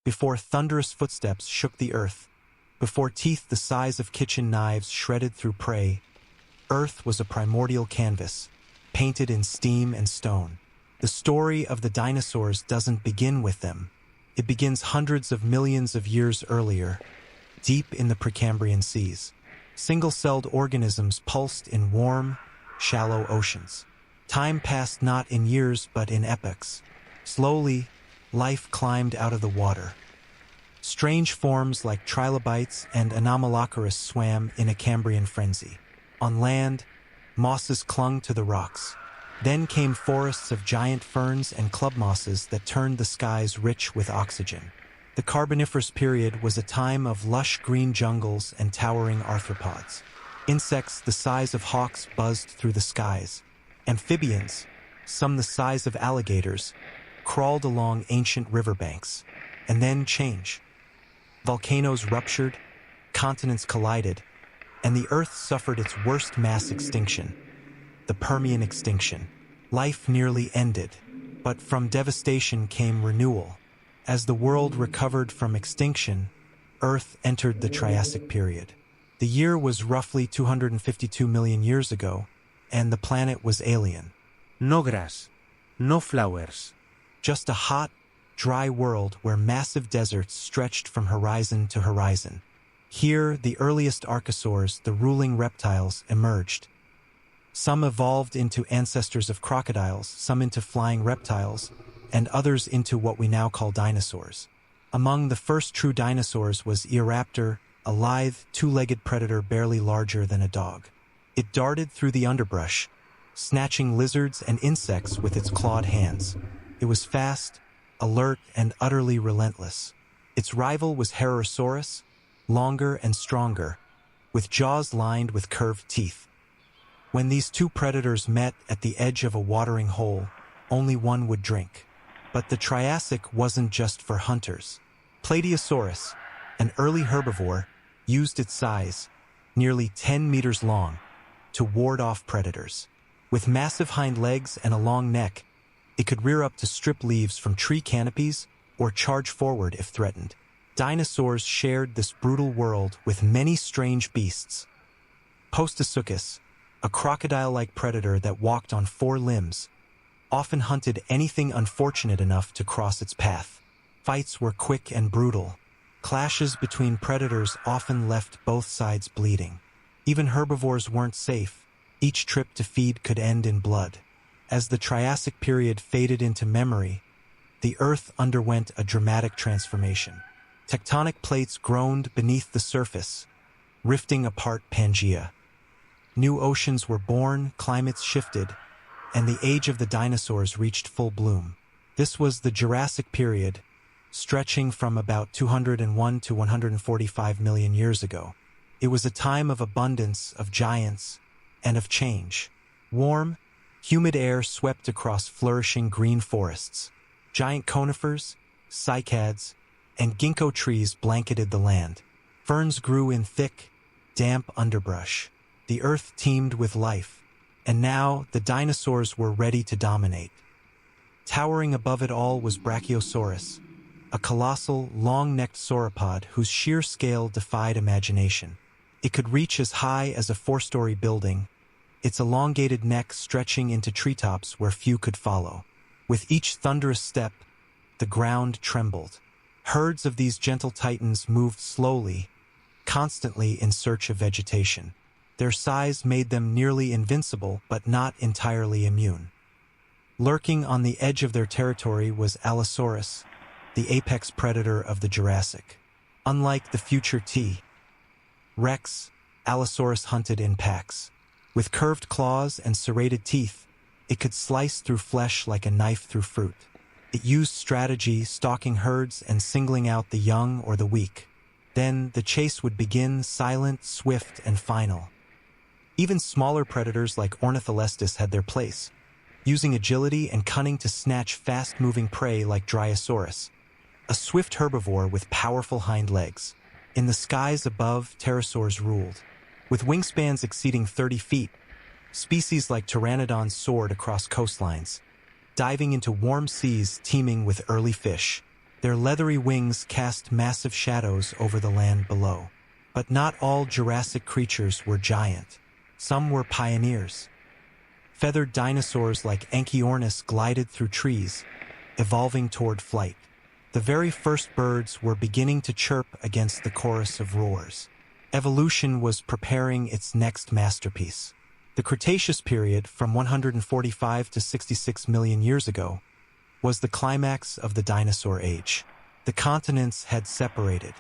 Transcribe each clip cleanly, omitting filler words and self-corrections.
before thunderous footsteps shook the earth, before teeth the size of kitchen knives shredded through prey, Earth was a primordial canvas, painted in steam and stone. The story of the dinosaurs doesn't begin with them. It begins hundreds of millions of years earlier, deep in the Precambrian seas. Single-celled organisms pulsed in warm, shallow oceans. Time passed not in years but in epochs. Slowly, life climbed out of the water. Strange forms like trilobites and anomalocaris swam in a Cambrian frenzy. On land, mosses clung to the rocks. Then came forests of giant ferns and club mosses that turned the skies rich with oxygen. The Carboniferous period was a time of lush green jungles and towering arthropods. Insects the size of hawks buzzed through the skies. Amphibians, some the size of alligators, crawled along ancient riverbanks. And then change. Volcanoes ruptured, continents collided, and the Earth suffered its worst mass extinction, the Permian extinction. Life nearly ended, but from devastation came renewal. As the world recovered from extinction, Earth entered the Triassic period. The year was roughly 252 million years ago, and the planet was alien. No grass, no flowers. Just a hot, dry world where massive deserts stretched from horizon to horizon. Here, the earliest archosaurs, the ruling reptiles, emerged. Some evolved into ancestors of crocodiles, some into flying reptiles, and others into what we now call dinosaurs. Among the first true dinosaurs was Eoraptor, a lithe, two-legged predator barely larger than a dog. It darted through the underbrush, snatching lizards and insects with its clawed hands. It was fast, alert, and utterly relentless. Its rival was Herosaurus, longer and stronger, with jaws lined with curved teeth. When these two predators met at the edge of a watering hole, only one would drink. But the Triassic wasn't just for hunters. Plateosaurus, an early herbivore, used its size, nearly 10 meters long, to ward off predators. With massive hind legs and a long neck, it could rear up to strip leaves from tree canopies or charge forward if threatened. Dinosaurs shared this brutal world with many strange beasts. Postosuchus, a crocodile-like predator that walked on 4 limbs, often hunted anything unfortunate enough to cross its path. Fights were quick and brutal. Clashes between predators often left both sides bleeding. Even herbivores weren't safe. Each trip to feed could end in blood. As the Triassic period faded into memory, the Earth underwent a dramatic transformation. Tectonic plates groaned beneath the surface, rifting apart Pangaea. New oceans were born, climates shifted, and the age of the dinosaurs reached full bloom. This was the Jurassic period, stretching from about 201 to 145 million years ago. It was a time of abundance, of giants, and of change. Warm, humid air swept across flourishing green forests. Giant conifers, cycads, and ginkgo trees blanketed the land. Ferns grew in thick, damp underbrush. The earth teemed with life, and now the dinosaurs were ready to dominate. Towering above it all was Brachiosaurus, a colossal, long-necked sauropod whose sheer scale defied imagination. It could reach as high as a 4-story building, its elongated neck stretching into treetops where few could follow. With each thunderous step, the ground trembled. Herds of these gentle titans moved slowly, constantly in search of vegetation. Their size made them nearly invincible, but not entirely immune. Lurking on the edge of their territory was Allosaurus, the apex predator of the Jurassic. Unlike the future T-Rex, Allosaurus hunted in packs. With curved claws and serrated teeth, it could slice through flesh like a knife through fruit. It used strategy, stalking herds and singling out the young or the weak. Then the chase would begin, silent, swift, and final. Even smaller predators like Ornitholestes had their place, using agility and cunning to snatch fast-moving prey like Dryosaurus, a swift herbivore with powerful hind legs. In the skies above, pterosaurs ruled. With wingspans exceeding 30 feet, species like pteranodons soared across coastlines, diving into warm seas teeming with early fish. Their leathery wings cast massive shadows over the land below. But not all Jurassic creatures were giant. Some were pioneers. Feathered dinosaurs like Anchiornis glided through trees, evolving toward flight. The very first birds were beginning to chirp against the chorus of roars. Evolution was preparing its next masterpiece. The Cretaceous period, from 145 to 66 million years ago, was the climax of the dinosaur age. The continents had separated.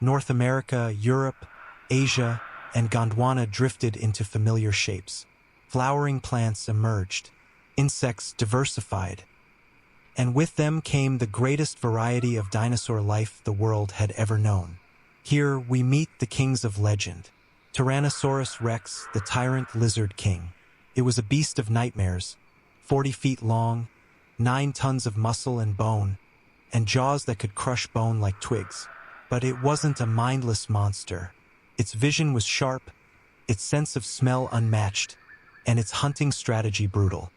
North America, Europe, Asia, and Gondwana drifted into familiar shapes. Flowering plants emerged. Insects diversified. And with them came the greatest variety of dinosaur life the world had ever known. Here we meet the kings of legend. Tyrannosaurus rex, the tyrant lizard king. It was a beast of nightmares, 40 feet long, 9 tons of muscle and bone, and jaws that could crush bone like twigs. But it wasn't a mindless monster. Its vision was sharp, its sense of smell unmatched, and its hunting strategy brutal.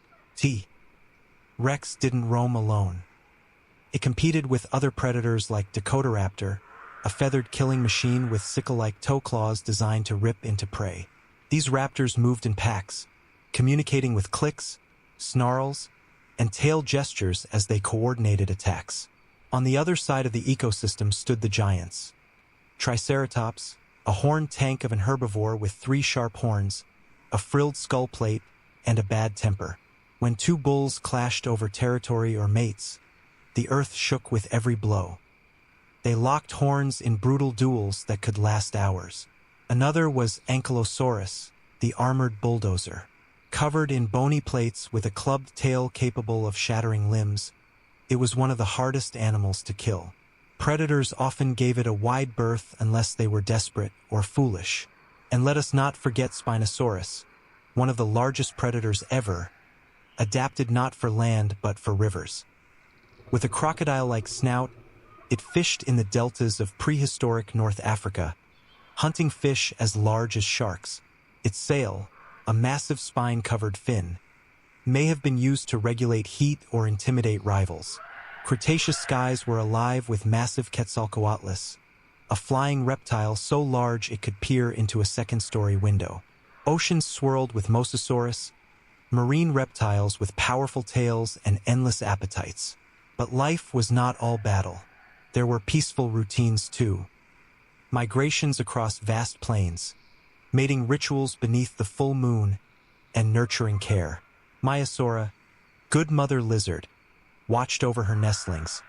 Rex didn't roam alone. It competed with other predators like Dakotaraptor, a feathered killing machine with sickle-like toe claws designed to rip into prey. These raptors moved in packs, communicating with clicks, snarls, and tail gestures as they coordinated attacks. On the other side of the ecosystem stood the giants. Triceratops, a horned tank of an herbivore with 3 sharp horns, a frilled skull plate, and a bad temper. When 2 bulls clashed over territory or mates, the earth shook with every blow. They locked horns in brutal duels that could last hours. Another was Ankylosaurus, the armored bulldozer. Covered in bony plates with a clubbed tail capable of shattering limbs, it was one of the hardest animals to kill. Predators often gave it a wide berth unless they were desperate or foolish. And let us not forget Spinosaurus, one of the largest predators ever, adapted not for land but for rivers. With a crocodile-like snout, it fished in the deltas of prehistoric North Africa, hunting fish as large as sharks. Its sail, a massive spine-covered fin, may have been used to regulate heat or intimidate rivals. Cretaceous skies were alive with massive Quetzalcoatlus, a flying reptile so large it could peer into a second-story window. Oceans swirled with Mosasaurus, marine reptiles with powerful tails and endless appetites. But life was not all battle. There were peaceful routines too. Migrations across vast plains, mating rituals beneath the full moon, and nurturing care. Maiasaura, good mother lizard, watched over her nestlings,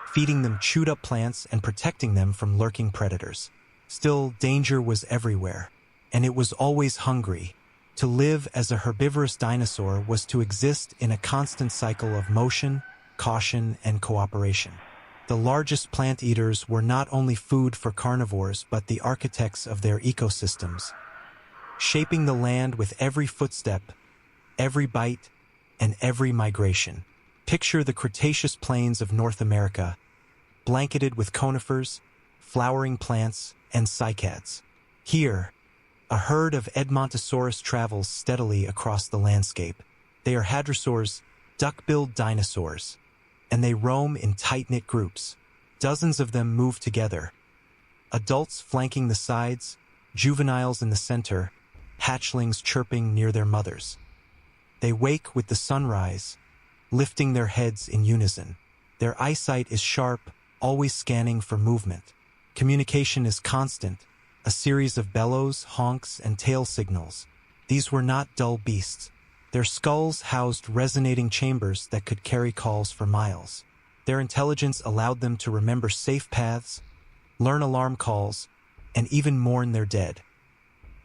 feeding them chewed-up plants and protecting them from lurking predators. Still, danger was everywhere, and it was always hungry. To live as a herbivorous dinosaur was to exist in a constant cycle of motion, caution, and cooperation. The largest plant eaters were not only food for carnivores but the architects of their ecosystems, shaping the land with every footstep, every bite, and every migration. Picture the Cretaceous plains of North America, blanketed with conifers, flowering plants, and cycads. Here, a herd of Edmontosaurus travels steadily across the landscape. They are hadrosaurs, duck-billed dinosaurs, and they roam in tight-knit groups. Dozens of them move together, adults flanking the sides, juveniles in the center, hatchlings chirping near their mothers. They wake with the sunrise, lifting their heads in unison. Their eyesight is sharp, always scanning for movement. Communication is constant, a series of bellows, honks, and tail signals. These were not dull beasts. Their skulls housed resonating chambers that could carry calls for miles. Their intelligence allowed them to remember safe paths, learn alarm calls, and even mourn their dead.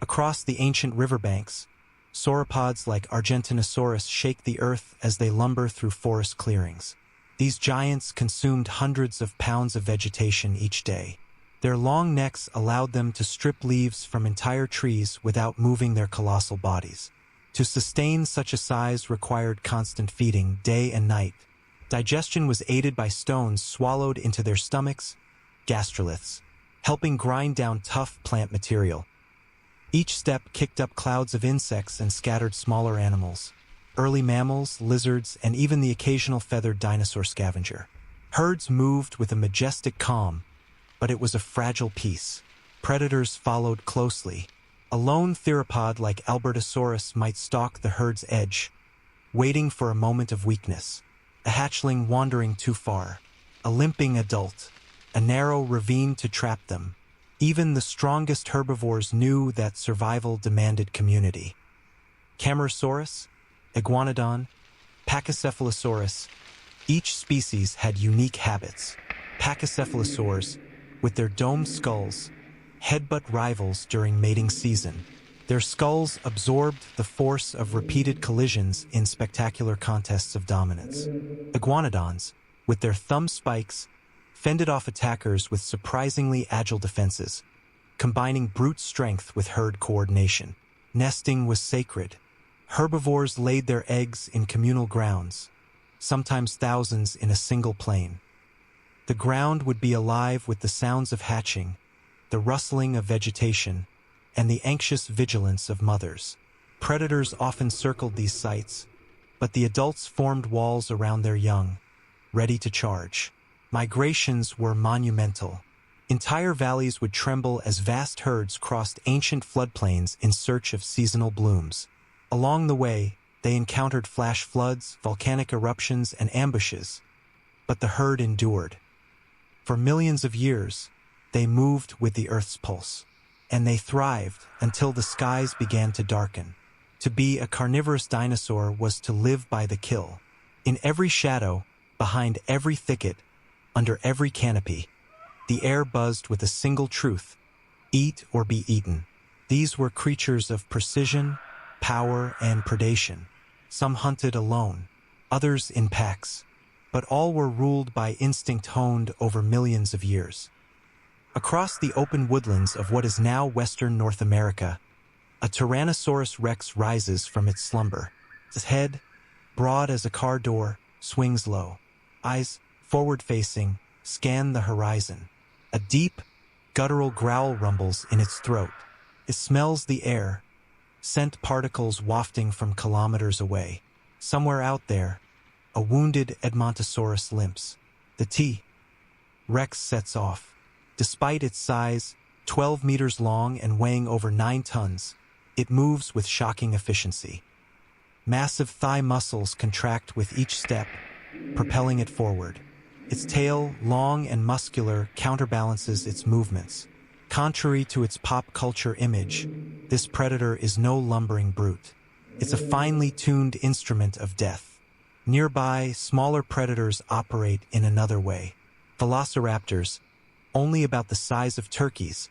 Across the ancient riverbanks, sauropods like Argentinosaurus shake the earth as they lumber through forest clearings. These giants consumed hundreds of pounds of vegetation each day. Their long necks allowed them to strip leaves from entire trees without moving their colossal bodies. To sustain such a size required constant feeding, day and night. Digestion was aided by stones swallowed into their stomachs, gastroliths, helping grind down tough plant material. Each step kicked up clouds of insects and scattered smaller animals, early mammals, lizards, and even the occasional feathered dinosaur scavenger. Herds moved with a majestic calm, but it was a fragile peace. Predators followed closely. A lone theropod like Albertosaurus might stalk the herd's edge, waiting for a moment of weakness. A hatchling wandering too far, a limping adult, a narrow ravine to trap them. Even the strongest herbivores knew that survival demanded community. Camarasaurus, Iguanodon, Pachycephalosaurus, each species had unique habits. Pachycephalosaurs, with their domed skulls, headbutt rivals during mating season. Their skulls absorbed the force of repeated collisions in spectacular contests of dominance. Iguanodons, with their thumb spikes, fended off attackers with surprisingly agile defenses, combining brute strength with herd coordination. Nesting was sacred. Herbivores laid their eggs in communal grounds, sometimes thousands in a single plane. The ground would be alive with the sounds of hatching, the rustling of vegetation, and the anxious vigilance of mothers. Predators often circled these sites, but the adults formed walls around their young, ready to charge. Migrations were monumental. Entire valleys would tremble as vast herds crossed ancient floodplains in search of seasonal blooms. Along the way, they encountered flash floods, volcanic eruptions, and ambushes, but the herd endured. For millions of years, they moved with the Earth's pulse, and they thrived until the skies began to darken. To be a carnivorous dinosaur was to live by the kill. In every shadow, behind every thicket, under every canopy, the air buzzed with a single truth: eat or be eaten. These were creatures of precision, power, and predation. Some hunted alone, others in packs, but all were ruled by instinct honed over millions of years. Across the open woodlands of what is now western North America, a Tyrannosaurus rex rises from its slumber. Its head, broad as a car door, swings low. Eyes, forward-facing, scan the horizon. A deep, guttural growl rumbles in its throat. It smells the air, scent particles wafting from kilometers away. Somewhere out there, a wounded Edmontosaurus limps. The T-Rex sets off. Despite its size, 12 meters long and weighing over 9 tons, it moves with shocking efficiency. Massive thigh muscles contract with each step, propelling it forward. Its tail, long and muscular, counterbalances its movements. Contrary to its pop culture image, this predator is no lumbering brute. It's a finely tuned instrument of death. Nearby, smaller predators operate in another way. Velociraptors, only about the size of turkeys,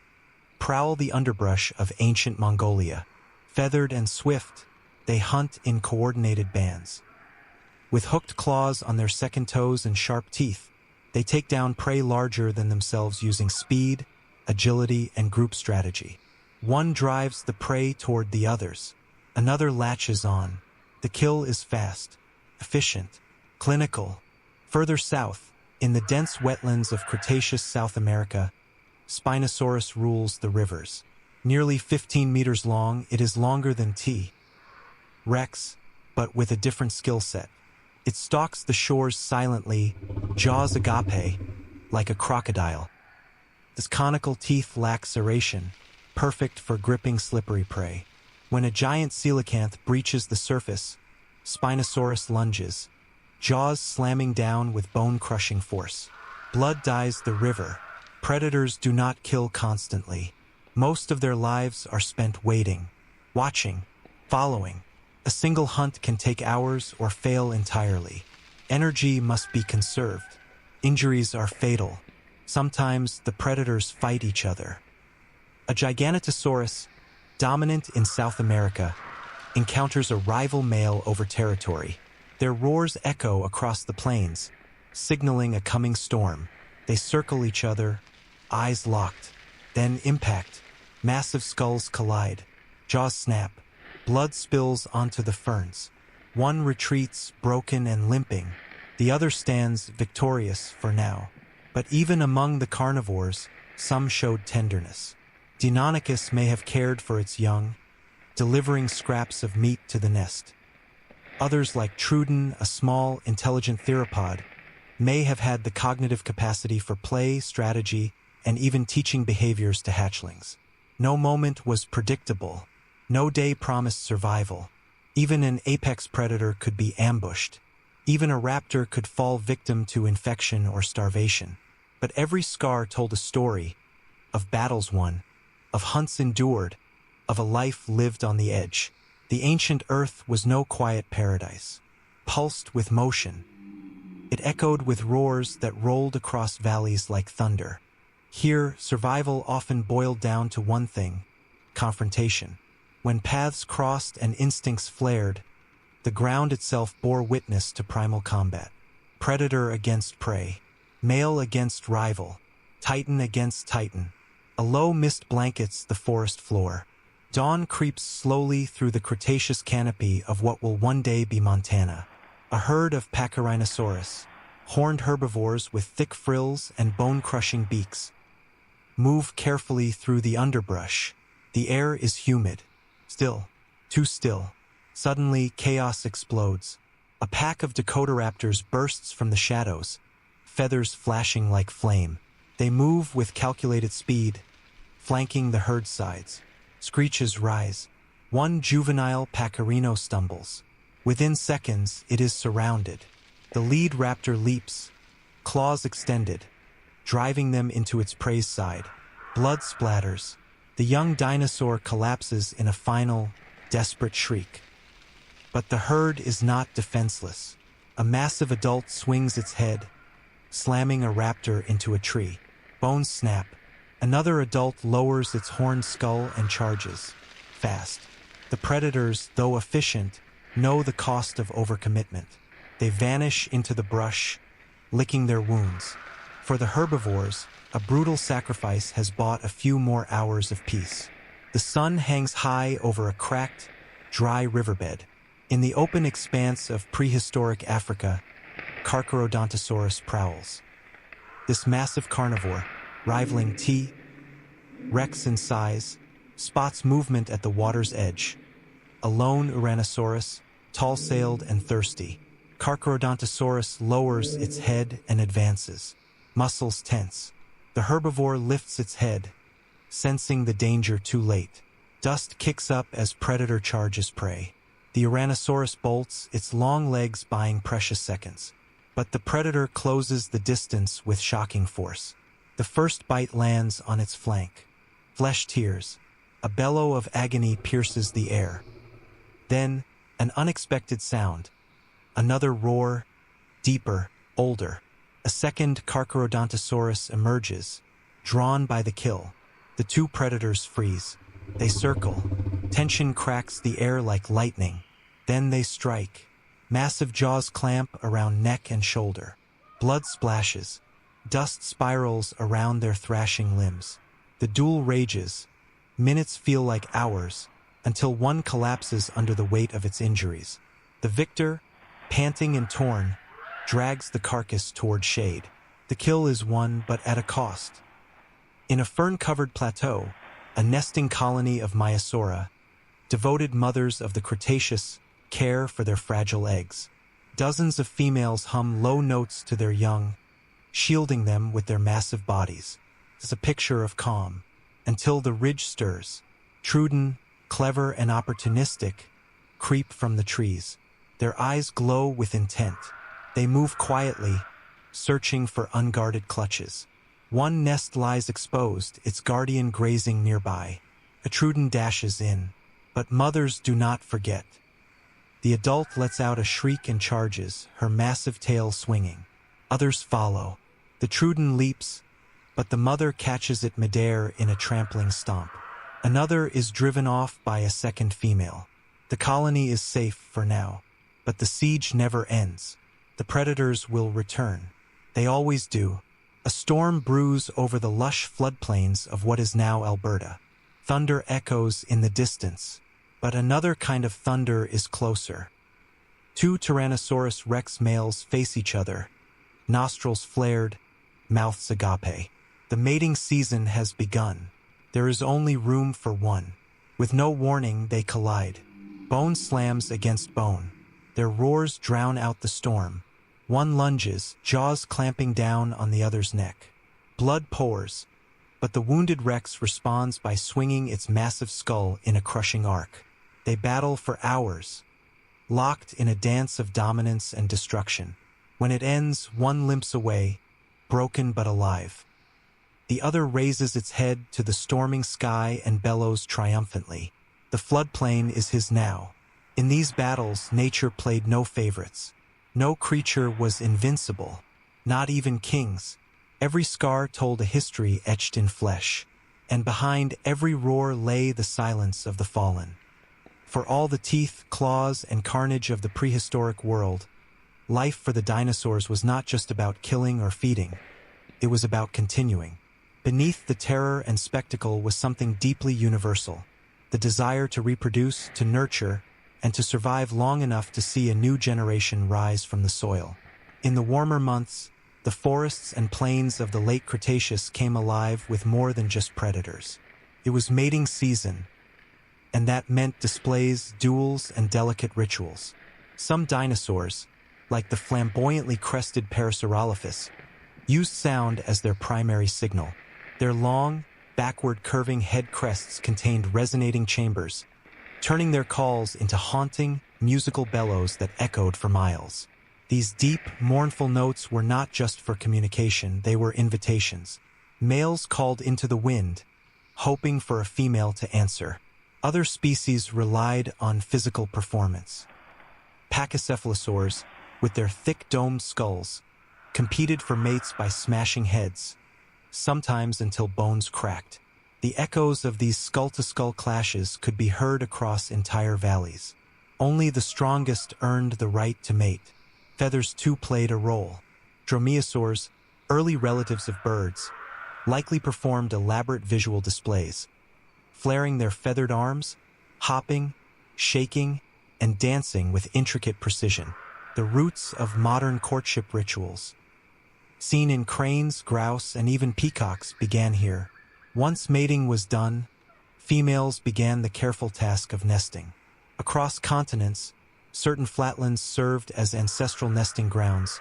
prowl the underbrush of ancient Mongolia. Feathered and swift, they hunt in coordinated bands. With hooked claws on their second toes and sharp teeth, they take down prey larger than themselves using speed, agility, and group strategy. One drives the prey toward the others. Another latches on. The kill is fast, efficient, clinical. Further south, in the dense wetlands of Cretaceous South America, Spinosaurus rules the rivers. Nearly 15 meters long, it is longer than T-Rex, but with a different skill set. It stalks the shores silently, jaws agape, like a crocodile. Its conical teeth lack serration, perfect for gripping slippery prey. When a giant coelacanth breaches the surface, Spinosaurus lunges, jaws slamming down with bone-crushing force. Blood dyes the river. Predators do not kill constantly. Most of their lives are spent waiting, watching, following. A single hunt can take hours or fail entirely. Energy must be conserved. Injuries are fatal. Sometimes the predators fight each other. A Giganotosaurus, dominant in South America, encounters a rival male over territory. Their roars echo across the plains, signaling a coming storm. They circle each other, eyes locked. Then impact. Massive skulls collide. Jaws snap. Blood spills onto the ferns. One retreats, broken and limping. The other stands victorious for now. But even among the carnivores, some showed tenderness. Deinonychus may have cared for its young, delivering scraps of meat to the nest. Others, like Trudon, a small, intelligent theropod, may have had the cognitive capacity for play, strategy, and even teaching behaviors to hatchlings. No moment was predictable. No day promised survival. Even an apex predator could be ambushed. Even a raptor could fall victim to infection or starvation. But every scar told a story of battles won, of hunts endured, of a life lived on the edge. The ancient Earth was no quiet paradise, pulsed with motion. It echoed with roars that rolled across valleys like thunder. Here, survival often boiled down to one thing: confrontation. When paths crossed and instincts flared, the ground itself bore witness to primal combat. Predator against prey, male against rival, titan against titan. A low mist blankets the forest floor. Dawn creeps slowly through the Cretaceous canopy of what will one day be Montana. A herd of Pachyrhinosaurus, horned herbivores with thick frills and bone-crushing beaks, move carefully through the underbrush. The air is humid. Still. Too still. Suddenly, chaos explodes. A pack of Dakotaraptors bursts from the shadows, feathers flashing like flame. They move with calculated speed, flanking the herd sides. Screeches rise. One juvenile Pachyrhino stumbles. Within seconds, it is surrounded. The lead raptor leaps, claws extended, driving them into its prey's side. Blood splatters. The young dinosaur collapses in a final, desperate shriek. But the herd is not defenseless. A massive adult swings its head, slamming a raptor into a tree. Bones snap. Another adult lowers its horned skull and charges. Fast. The predators, though efficient, know the cost of overcommitment. They vanish into the brush, licking their wounds. For the herbivores, a brutal sacrifice has bought a few more hours of peace. The sun hangs high over a cracked, dry riverbed. In the open expanse of prehistoric Africa, Carcharodontosaurus prowls. This massive carnivore, rivaling T. Rex in size, spots movement at the water's edge. A lone Uranosaurus, tall-sailed and thirsty. Carcharodontosaurus lowers its head and advances, muscles tense. The herbivore lifts its head, sensing the danger too late. Dust kicks up as predator charges prey. The Uranosaurus bolts, its long legs buying precious seconds. But the predator closes the distance with shocking force. The first bite lands on its flank. Flesh tears. A bellow of agony pierces the air. Then, an unexpected sound. Another roar, deeper, older. A second Carcharodontosaurus emerges, drawn by the kill. The two predators freeze. They circle. Tension cracks the air like lightning. Then they strike. Massive jaws clamp around neck and shoulder. Blood splashes. Dust spirals around their thrashing limbs. The duel rages. Minutes feel like hours, until one collapses under the weight of its injuries. The victor, panting and torn, drags the carcass toward shade. The kill is won, but at a cost. In a fern-covered plateau, a nesting colony of Maiasaura, devoted mothers of the Cretaceous care for their fragile eggs. Dozens of females hum low notes to their young, shielding them with their massive bodies. It's a picture of calm, until the ridge stirs. Truden, clever and opportunistic, creep from the trees. Their eyes glow with intent. They move quietly, searching for unguarded clutches. One nest lies exposed, its guardian grazing nearby. A Truden dashes in, but mothers do not forget. The adult lets out a shriek and charges, her massive tail swinging. Others follow. The Truden leaps, but the mother catches it midair in a trampling stomp. Another is driven off by a second female. The colony is safe for now, but the siege never ends. The predators will return. They always do. A storm brews over the lush floodplains of what is now Alberta. Thunder echoes in the distance, but another kind of thunder is closer. Two Tyrannosaurus rex males face each other, nostrils flared, mouths agape. The mating season has begun. There is only room for one. With no warning, they collide. Bone slams against bone. Their roars drown out the storm. One lunges, jaws clamping down on the other's neck. Blood pours, but the wounded Rex responds by swinging its massive skull in a crushing arc. They battle for hours, locked in a dance of dominance and destruction. When it ends, one limps away, broken but alive. The other raises its head to the storming sky and bellows triumphantly. The floodplain is his now. In these battles, nature played no favorites. No creature was invincible, not even kings. Every scar told a history etched in flesh, and behind every roar lay the silence of the fallen. For all the teeth, claws, and carnage of the prehistoric world, life for the dinosaurs was not just about killing or feeding. It was about continuing. Beneath the terror and spectacle was something deeply universal: the desire to reproduce, to nurture, and to survive long enough to see a new generation rise from the soil. In the warmer months, the forests and plains of the late Cretaceous came alive with more than just predators. It was mating season, and that meant displays, duels, and delicate rituals. Some dinosaurs, like the flamboyantly crested Parasaurolophus, used sound as their primary signal. Their long, backward-curving head crests contained resonating chambers, turning their calls into haunting, musical bellows that echoed for miles. These deep, mournful notes were not just for communication, they were invitations. Males called into the wind, hoping for a female to answer. Other species relied on physical performance. Pachycephalosaurs, with their thick domed skulls, competed for mates by smashing heads, sometimes until bones cracked. The echoes of these skull-to-skull clashes could be heard across entire valleys. Only the strongest earned the right to mate. Feathers too played a role. Dromaeosaurs, early relatives of birds, likely performed elaborate visual displays, flaring their feathered arms, hopping, shaking, and dancing with intricate precision. The roots of modern courtship rituals, seen in cranes, grouse, and even peacocks, began here. Once mating was done, females began the careful task of nesting. Across continents, certain flatlands served as ancestral nesting grounds,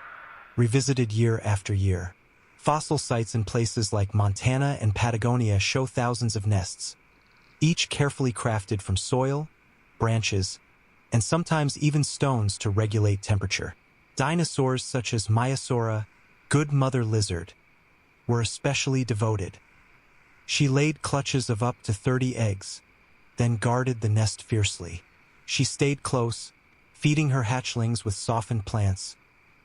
revisited year after year. Fossil sites in places like Montana and Patagonia show thousands of nests, each carefully crafted from soil, branches, and sometimes even stones to regulate temperature. Dinosaurs such as Maiasaura, good mother lizard, were especially devoted. She laid clutches of up to 30 eggs, then guarded the nest fiercely. She stayed close, feeding her hatchlings with softened plants,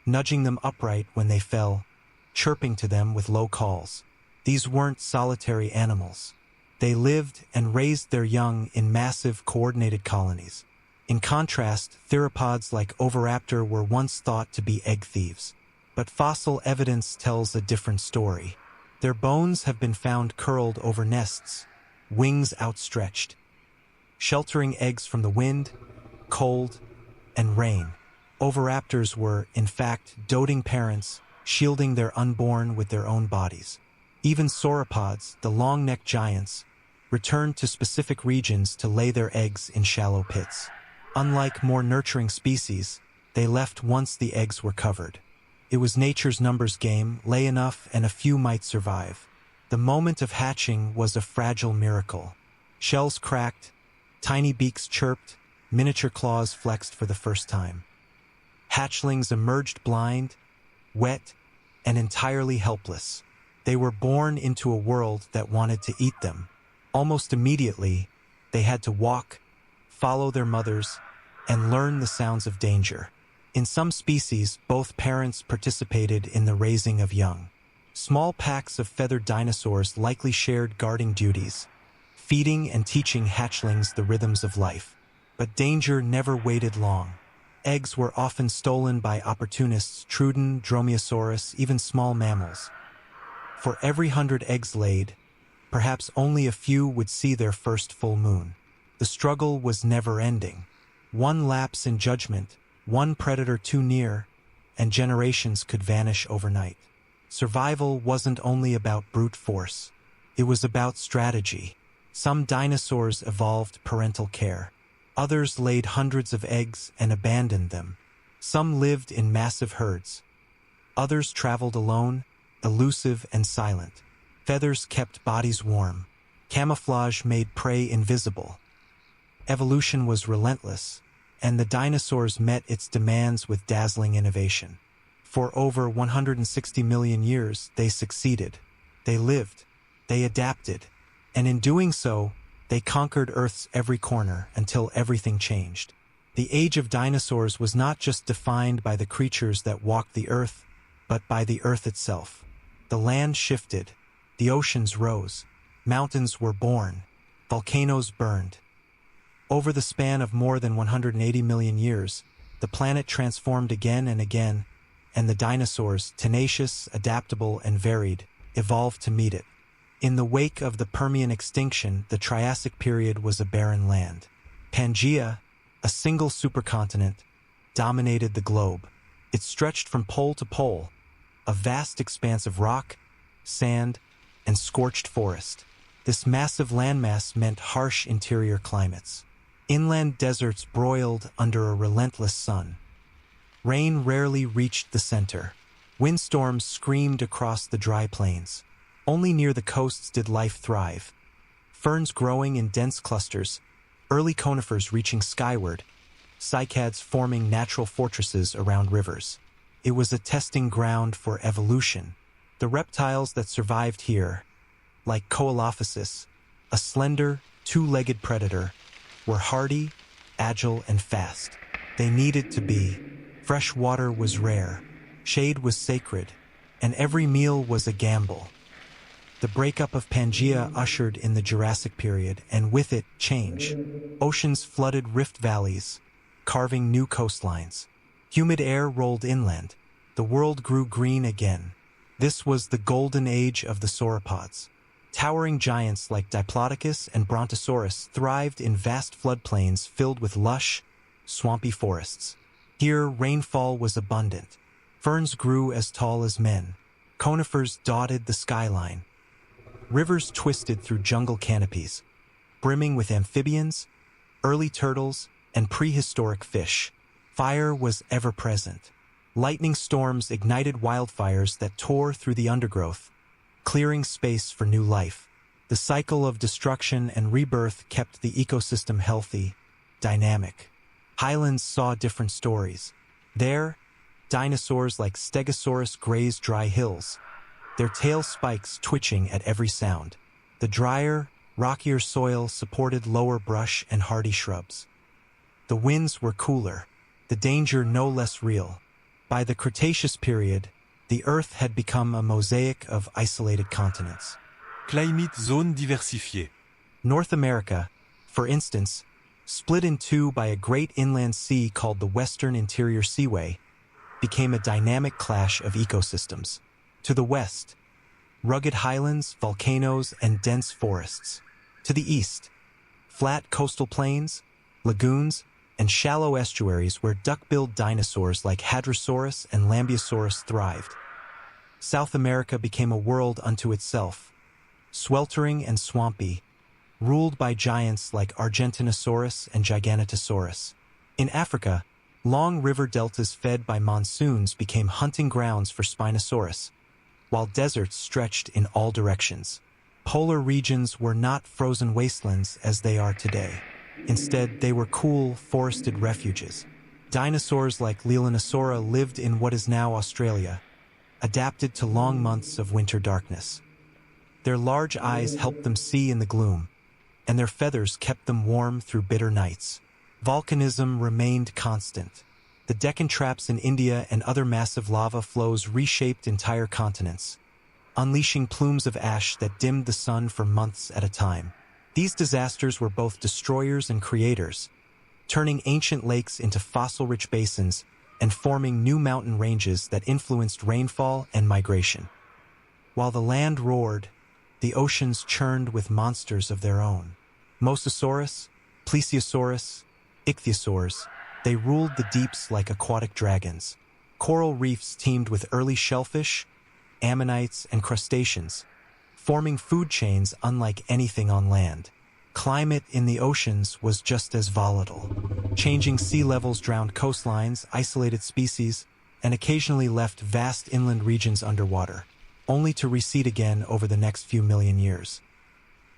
nudging them upright when they fell, chirping to them with low calls. These weren't solitary animals. They lived and raised their young in massive, coordinated colonies. In contrast, theropods like Oviraptor were once thought to be egg thieves. But fossil evidence tells a different story. Their bones have been found curled over nests, wings outstretched, sheltering eggs from the wind, cold, and rain. Oviraptors were, in fact, doting parents, shielding their unborn with their own bodies. Even sauropods, the long-necked giants, returned to specific regions to lay their eggs in shallow pits. Unlike more nurturing species, they left once the eggs were covered. It was nature's numbers game: lay enough and a few might survive. The moment of hatching was a fragile miracle. Shells cracked, tiny beaks chirped, miniature claws flexed for the first time. Hatchlings emerged blind, wet, and entirely helpless. They were born into a world that wanted to eat them. Almost immediately, they had to walk, follow their mothers, and learn the sounds of danger. In some species, both parents participated in the raising of young. Small packs of feathered dinosaurs likely shared guarding duties, feeding and teaching hatchlings the rhythms of life. But danger never waited long. Eggs were often stolen by opportunists: Trudon, Dromaeosaurus, even small mammals. For every 100 eggs laid, perhaps only a few would see their first full moon. The struggle was never-ending. One lapse in judgment, one predator too near, and generations could vanish overnight. Survival wasn't only about brute force. It was about strategy. Some dinosaurs evolved parental care. Others laid hundreds of eggs and abandoned them. Some lived in massive herds, Others traveled alone, elusive and silent. Feathers kept bodies warm. Camouflage made prey invisible. Evolution was relentless, and the dinosaurs met its demands with dazzling innovation. For over 160 million years, they succeeded. They lived. They adapted. And in doing so, they conquered Earth's every corner until everything changed. The age of dinosaurs was not just defined by the creatures that walked the Earth, but by the Earth itself. The land shifted. The oceans rose. Mountains were born. Volcanoes burned. Over the span of more than 180 million years, the planet transformed again and again, and the dinosaurs, tenacious, adaptable, and varied, evolved to meet it. In the wake of the Permian extinction, the Triassic period was a barren land. Pangaea, a single supercontinent, dominated the globe. It stretched from pole to pole, a vast expanse of rock, sand, and scorched forest. This massive landmass meant harsh interior climates. Inland deserts broiled under a relentless sun. Rain rarely reached the center. Windstorms screamed across the dry plains. Only near the coasts did life thrive. Ferns growing in dense clusters, early conifers reaching skyward, cycads forming natural fortresses around rivers. It was a testing ground for evolution. The reptiles that survived here, like Coelophysis, a slender, two-legged predator, were hardy, agile, and fast. They needed to be. Fresh water was rare, shade was sacred, and every meal was a gamble. The breakup of Pangaea ushered in the Jurassic period, and with it, change. Oceans flooded rift valleys, carving new coastlines. Humid air rolled inland. The world grew green again. This was the golden age of the sauropods. Towering giants like Diplodocus and Brontosaurus thrived in vast floodplains filled with lush, swampy forests. Here, rainfall was abundant. Ferns grew as tall as men. Conifers dotted the skyline. Rivers twisted through jungle canopies, brimming with amphibians, early turtles, and prehistoric fish. Fire was ever present. Lightning storms ignited wildfires that tore through the undergrowth, clearing space for new life. The cycle of destruction and rebirth kept the ecosystem healthy, dynamic. Highlands saw different stories. There, dinosaurs like Stegosaurus grazed dry hills, their tail spikes twitching at every sound. The drier, rockier soil supported lower brush and hardy shrubs. The winds were cooler, the danger no less real. By the Cretaceous period, the Earth had become a mosaic of isolated continents. Climate zone diversifiée. North America, for instance, split in two by a great inland sea called the Western Interior Seaway, became a dynamic clash of ecosystems. To the west, rugged highlands, volcanoes, and dense forests. To the east, flat coastal plains, lagoons, and shallow estuaries where duck-billed dinosaurs like Hadrosaurus and Lambeosaurus thrived. South America became a world unto itself, sweltering and swampy, ruled by giants like Argentinosaurus and Giganotosaurus. In Africa, long river deltas fed by monsoons became hunting grounds for Spinosaurus, while deserts stretched in all directions. Polar regions were not frozen wastelands as they are today. Instead, they were cool, forested refuges. Dinosaurs like Leelanosaura lived in what is now Australia, adapted to long months of winter darkness. Their large eyes helped them see in the gloom, and their feathers kept them warm through bitter nights. Volcanism remained constant. The Deccan traps in India and other massive lava flows reshaped entire continents, unleashing plumes of ash that dimmed the sun for months at a time. These disasters were both destroyers and creators, turning ancient lakes into fossil-rich basins and forming new mountain ranges that influenced rainfall and migration. While the land roared, the oceans churned with monsters of their own. Mosasaurus, Plesiosaurus, ichthyosaurs, they ruled the deeps like aquatic dragons. Coral reefs teemed with early shellfish, ammonites, and crustaceans, forming food chains unlike anything on land. Climate in the oceans was just as volatile. Changing sea levels drowned coastlines, isolated species, and occasionally left vast inland regions underwater, only to recede again over the next few million years.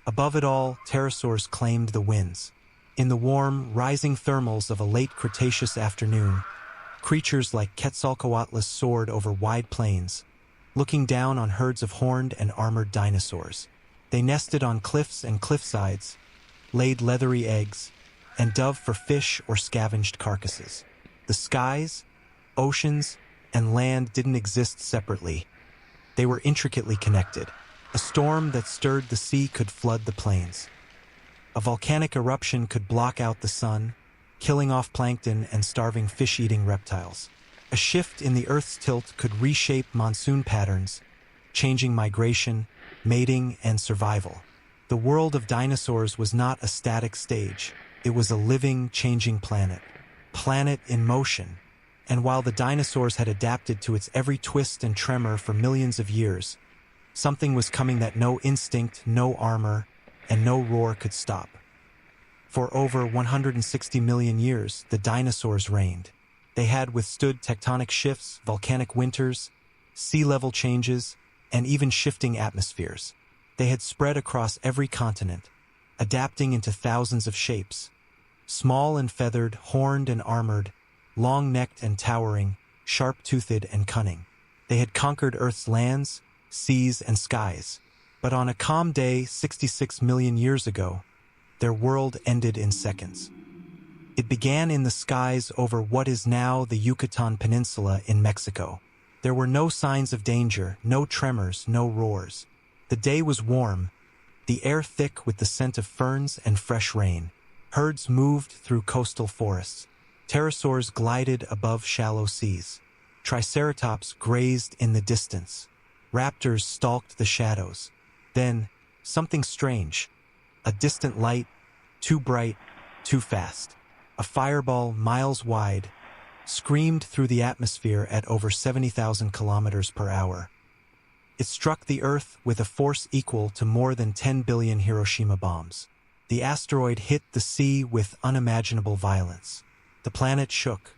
Above it all, pterosaurs claimed the winds. In the warm, rising thermals of a late Cretaceous afternoon, creatures like Quetzalcoatlus soared over wide plains, looking down on herds of horned and armored dinosaurs. They nested on cliffs and cliffsides, laid leathery eggs, and dove for fish or scavenged carcasses. The skies, oceans, and land didn't exist separately. They were intricately connected. A storm that stirred the sea could flood the plains. A volcanic eruption could block out the sun, killing off plankton and starving fish-eating reptiles. A shift in the Earth's tilt could reshape monsoon patterns, changing migration, mating, and survival. The world of dinosaurs was not a static stage. It was a living, changing planet. Planet in motion. And while the dinosaurs had adapted to its every twist and tremor for millions of years, something was coming that no instinct, no armor, and no roar could stop. For over 160 million years, the dinosaurs reigned. They had withstood tectonic shifts, volcanic winters, sea level changes, and even shifting atmospheres. They had spread across every continent, adapting into thousands of shapes. Small and feathered, horned and armored, long-necked and towering, sharp-toothed and cunning. They had conquered Earth's lands, seas, and skies. But on a calm day 66 million years ago, their world ended in seconds. It began in the skies over what is now the Yucatan Peninsula in Mexico. There were no signs of danger, no tremors, no roars. The day was warm, the air thick with the scent of ferns and fresh rain. Herds moved through coastal forests. Pterosaurs glided above shallow seas. Triceratops grazed in the distance. Raptors stalked the shadows. Then, something strange. A distant light, too bright, too fast. A fireball miles wide, screamed through the atmosphere at over 70,000 kilometers per hour. It struck the Earth with a force equal to more than 10 billion Hiroshima bombs. The asteroid hit the sea with unimaginable violence. The planet shook.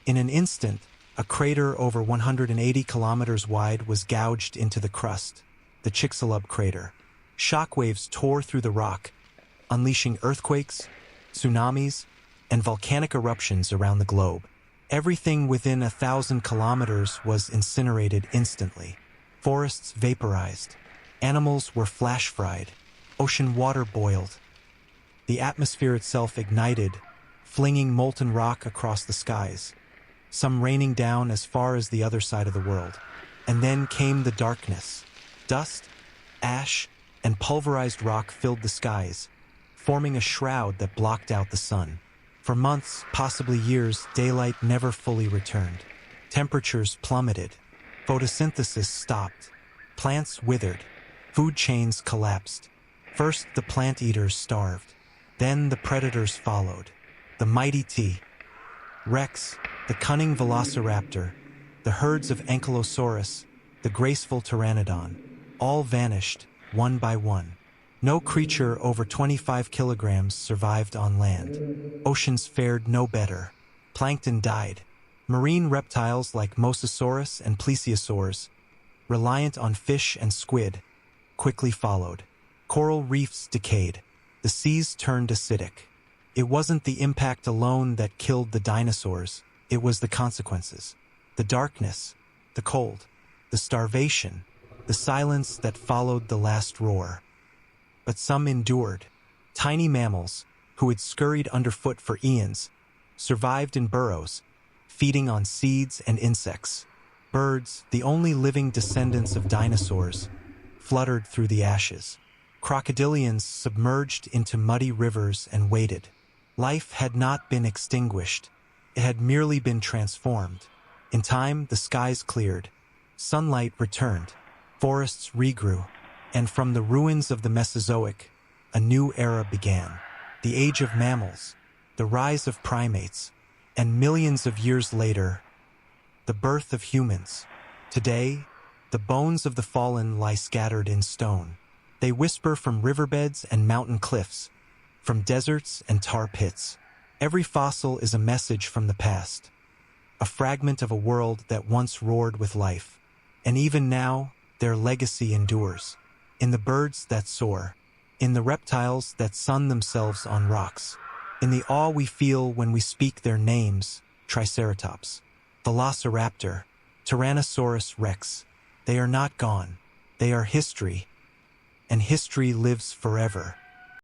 In an instant, a crater over 180 kilometers wide was gouged into the crust, the Chicxulub crater. Shockwaves tore through the rock, unleashing earthquakes, tsunamis, and volcanic eruptions around the globe. Everything within 1,000 kilometers was incinerated instantly. Forests vaporized. Animals were flash-fried. Ocean water boiled. The atmosphere itself ignited, flinging molten rock across the skies, some raining down as far as the other side of the world. And then came the darkness. Dust, ash, and pulverized rock filled the skies, forming a shroud that blocked out the sun. For months, possibly years, daylight never fully returned. Temperatures plummeted. Photosynthesis stopped. Plants withered. Food chains collapsed. First, the plant eaters starved. Then the predators followed. The mighty T. Rex, the cunning velociraptor, the herds of Ankylosaurus, the graceful pteranodon, all vanished, one by one. No creature over 25 kilograms survived on land. Oceans fared no better. Plankton died. Marine reptiles like Mosasaurus and Plesiosaurs, reliant on fish and squid, quickly followed. Coral reefs decayed. The seas turned acidic. It wasn't the impact alone that killed the dinosaurs. It was the consequences. The darkness, the cold, the starvation, the silence that followed the last roar. But some endured. Tiny mammals, who had scurried underfoot for eons, survived in burrows, feeding on seeds and insects. Birds, the only living descendants of dinosaurs, fluttered through the ashes. Crocodilians submerged into muddy rivers and waited. Life had not been extinguished. It had merely been transformed. In time, the skies cleared. Sunlight returned. Forests regrew. And from the ruins of the Mesozoic, a new era began. The age of mammals, the rise of primates, and millions of years later, the birth of humans. Today, the bones of the fallen lie scattered in stone. They whisper from riverbeds and mountain cliffs, from deserts and tar pits. Every fossil is a message from the past, a a fragment of a world that once roared with life. And even now, their legacy endures. In the birds that soar, in the reptiles that sun themselves on rocks, in the awe we feel when we speak their names, Triceratops, Velociraptor, Tyrannosaurus Rex. They are not gone. They are history, and history lives forever.